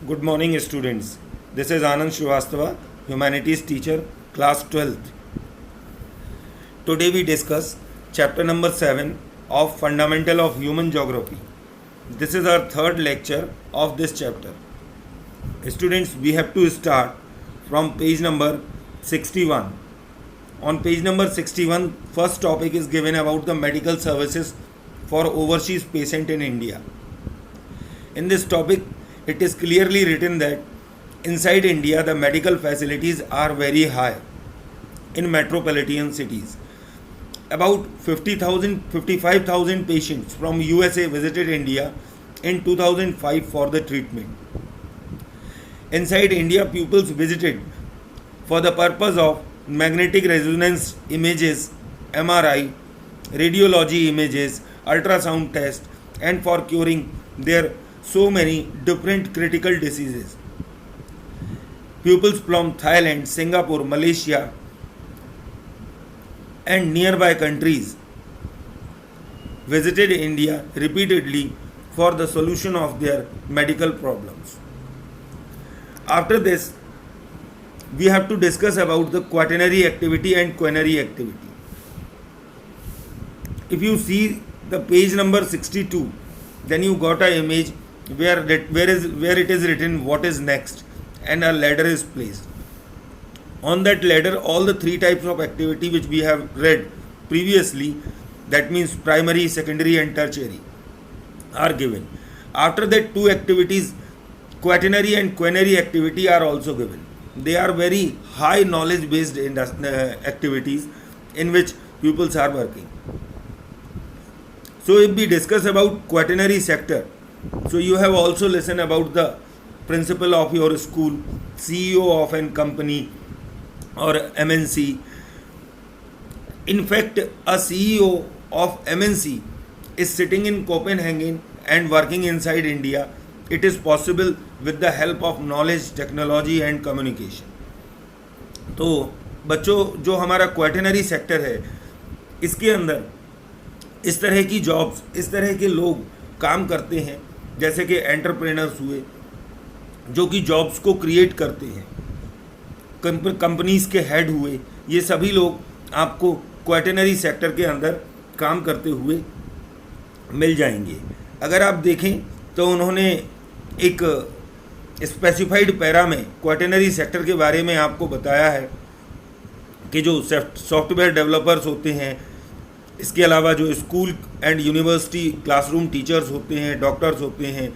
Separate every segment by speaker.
Speaker 1: Good morning, students. This is Anand Srivastava, Humanities teacher, class 12th. Today we discuss chapter number 7 of Fundamental of Human Geography. This is our third lecture of this chapter. Students, we have to start from page number 61. On page number 61, first topic is given about the medical services for overseas patient in India. In this topic, it is clearly written that inside India the medical facilities are very high in metropolitan cities. About 55,000 patients from USA visited India in 2005 for the treatment. Inside India, pupils visited for the purpose of magnetic resonance images, MRI, radiology images, ultrasound test, and for curing their so many different critical diseases. Pupils from Thailand, Singapore, Malaysia, and nearby countries visited India repeatedly for the solution of their medical problems. After this, we have to discuss about the quaternary activity and quinary activity. If you see the page number 62, then you got an image where it is written what is next, and a ladder is placed. On that ladder, all the three types of activity which we have read previously, that means primary, secondary and tertiary, are given. After that, two activities, quaternary and quinary activity, are also given. They are very high knowledge based activities in which pupils are working. So if we discuss about quaternary sector, so you have also listened about the principal of your school, CEO of an company or MNC. In fact, a CEO of MNC is sitting in Copenhagen and working inside India. It is possible with the help of knowledge, technology and communication. तो बच्चों, जो हमारा quaternary sector है, इसके अंदर इस तरह की जॉब्स, इस तरह के लोग काम करते हैं, जैसे कि एंटरप्रेनर्स हुए, जो कि जॉब्स को क्रिएट करते हैं, कंपनीज के हेड हुए, ये सभी लोग आपको क्वाटरनरी सेक्टर के अंदर काम करते हुए मिल जाएंगे. अगर आप देखें तो उन्होंने एक स्पेसिफाइड पैरा में क्वाटरनरी सेक्टर के बारे में आपको बताया है कि जो सॉफ्टवेयर डेवलपर्स होते हैं, इसके अलावा जो school and university classroom teachers होते हैं, डॉक्टर्स होते हैं,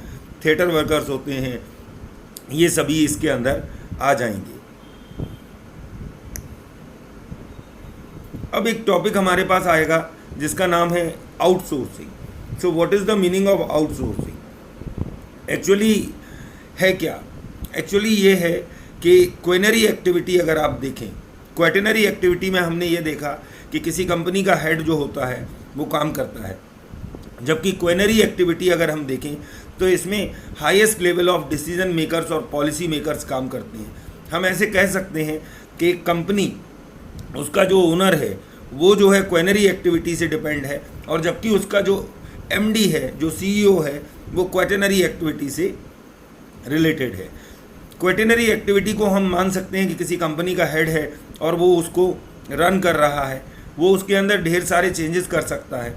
Speaker 1: थिएटर वर्कर्स होते हैं, ये सभी इसके अंदर आ जाएंगे. अब एक टॉपिक हमारे पास आएगा जिसका नाम है outsourcing. So what is the meaning of outsourcing? Actually है क्या? एक्चुअली ये है कि क्विनरी एक्टिविटी अगर आप देखें, क्वाटरनरी एक्टिविटी में हमने ये देखा कि किसी कंपनी का हेड जो होता है वो काम करता है, जबकि क्विनरी एक्टिविटी अगर हम देखें तो इसमें highest level of decision makers और पॉलिसी मेकर्स काम करते हैं. हम ऐसे कह सकते हैं कि कंपनी, उसका जो ओनर है वो जो है क्विनरी एक्टिविटी से डिपेंड है, और जबकि उसका जो एमडी है, जो सीईओ है, वो क्वाटरनरी एक्टिविटी से रिलेटेड है. क्वाटरनरी एक्टिविटी को हम मान सकते हैं कि किसी कंपनी का हेड है और वो उसको रन कर रहा है, वो उसके अंदर ढेर सारे चेंजेस कर सकता है.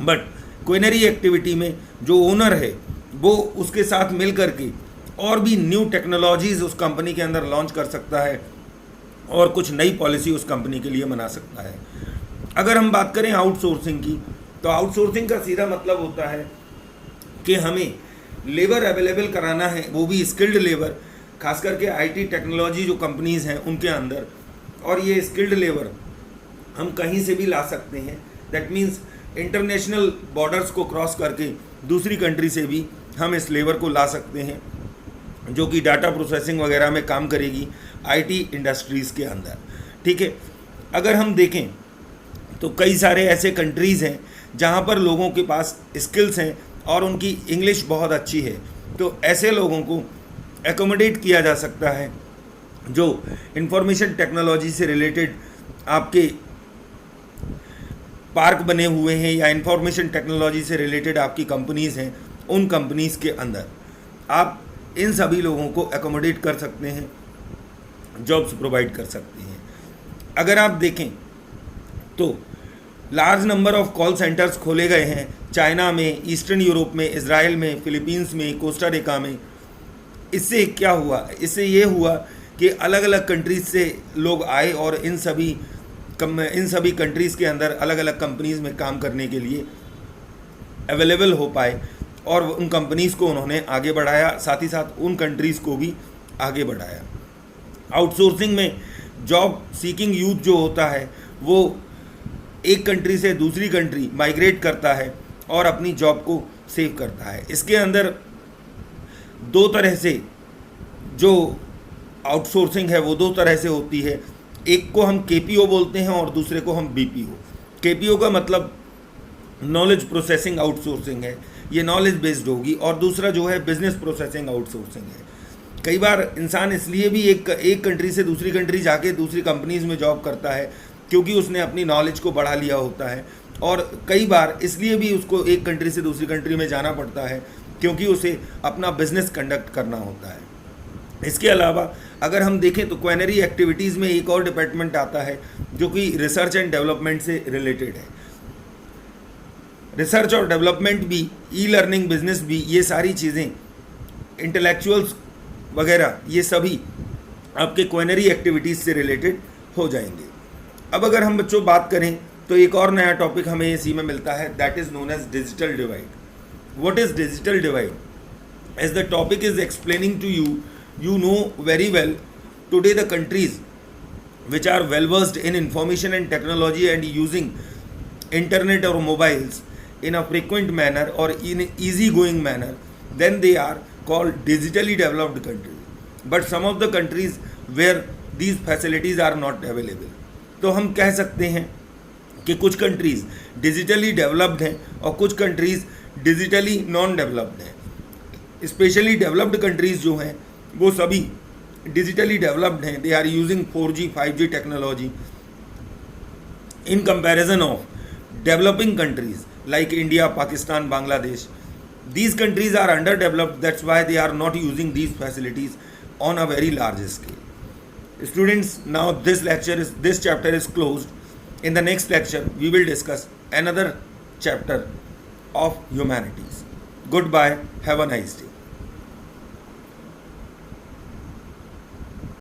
Speaker 1: बट क्विनरी एक्टिविटी में जो ओनर है वो उसके साथ मिल कर के और भी न्यू टेक्नोलॉजीज़ उस कंपनी के अंदर लॉन्च कर सकता है और कुछ नई पॉलिसी उस कंपनी के लिए बना सकता है. अगर हम बात करें आउटसोर्सिंग की, तो आउटसोर्सिंग का सीधा मतलब होता है कि हमें लेबर अवेलेबल कराना है, वो भी स्किल्ड लेबर, खास करके आईटी टेक्नोलॉजी जो कंपनीज़ हैं उनके अंदर, और ये स्किल्ड लेबर हम कहीं से भी ला सकते हैं. दैट मीन्स इंटरनेशनल बॉर्डर्स को क्रॉस करके दूसरी कंट्री से भी हम इस लेबर को ला सकते हैं, जो कि डाटा प्रोसेसिंग वगैरह में काम करेगी आईटी इंडस्ट्रीज़ के अंदर. ठीक है, अगर हम देखें तो कई सारे ऐसे कंट्रीज़ हैं जहाँ पर लोगों के पास स्किल्स हैं और उनकी इंग्लिश बहुत अच्छी है, तो ऐसे लोगों को एकोमोडेट किया जा सकता है जो इंफॉर्मेशन टेक्नोलॉजी से रिलेटेड आपके पार्क बने हुए हैं या इंफॉर्मेशन टेक्नोलॉजी से रिलेटेड आपकी कंपनीज़ हैं, उन कंपनीज़ के अंदर आप इन सभी लोगों को एकोमोडेट कर सकते हैं, जॉब्स प्रोवाइड कर सकते हैं। अगर आप देखें तो large number of call centres खोले गए हैं चाइना में, ईस्टर्न यूरोप में, इजराइल में, फिलीपींस में, कोस्टा रिका में। इससे क्या हुआ? इससे ये हुआ कि अलग अलग कंट्रीज से लोग आए और इन सभी कंट्रीज़ के अंदर अलग अलग कंपनीज़ में काम करने के लिए अवेलेबल हो पाए और उन कंपनीज़ को उन्होंने आगे बढ़ाया, साथ ही साथ उन कंट्रीज़ को भी आगे बढ़ाया। आउटसोर्सिंग में जॉब सीकिंग यूथ जो होता है वो एक कंट्री से दूसरी कंट्री माइग्रेट करता है और अपनी जॉब को सेव करता है। इसके अंदर दो तरह से जो आउटसोर्सिंग है वो दो तरह से होती है। एक को हम केपीओ बोलते हैं और दूसरे को हम बीपीओ। केपीओ का मतलब नॉलेज प्रोसेसिंग आउटसोर्सिंग है, ये नॉलेज बेस्ड होगी, और दूसरा जो है बिजनेस प्रोसेसिंग आउटसोर्सिंग है। कई बार इंसान इसलिए भी एक कंट्री से दूसरी कंट्री जाके दूसरी कंपनीज़ में जॉब करता है क्योंकि उसने अपनी नॉलेज को बढ़ा लिया होता है, और कई बार इसलिए भी उसको एक कंट्री से दूसरी कंट्री में जाना पड़ता है क्योंकि उसे अपना बिजनेस कंडक्ट करना होता है। इसके अलावा अगर हम देखें तो क्वेनरी एक्टिविटीज़ में एक और डिपार्टमेंट आता है जो कि रिसर्च एंड डेवलपमेंट से रिलेटेड है। रिसर्च और डेवलपमेंट भी, ई लर्निंग, बिजनेस भी, ये सारी चीज़ें, इंटेलेक्चुअल्स वगैरह, ये सभी आपके क्वेनरी एक्टिविटीज़ से रिलेटेड हो जाएंगे। अब अगर हम बच्चों बात करें तो एक और नया टॉपिक हमें इसी में मिलता है, that is known as digital divide. What is digital divide? As the topic is explaining to you, you know very well today the countries which are well versed in information and technology and using internet or mobiles in a frequent manner or in easy going manner, then they are called digitally developed countries. But some of the countries where these facilities are not available, तो हम कह सकते हैं कि कुछ countries digitally developed हैं और कुछ कंट्रीज़ डिजिटली नॉन डेवलप्ड हैं। स्पेशली डेवलप्ड कंट्रीज़ जो हैं वो सभी डिजिटली डेवलप्ड हैं। They are using 4G 5G technology in comparison of developing countries like India, Pakistan, Bangladesh. These countries are underdeveloped, that's why they are not using these facilities on a very large scale. Students, now this chapter is closed. In the next lecture we will discuss another chapter of humanities. Goodbye, have a nice day.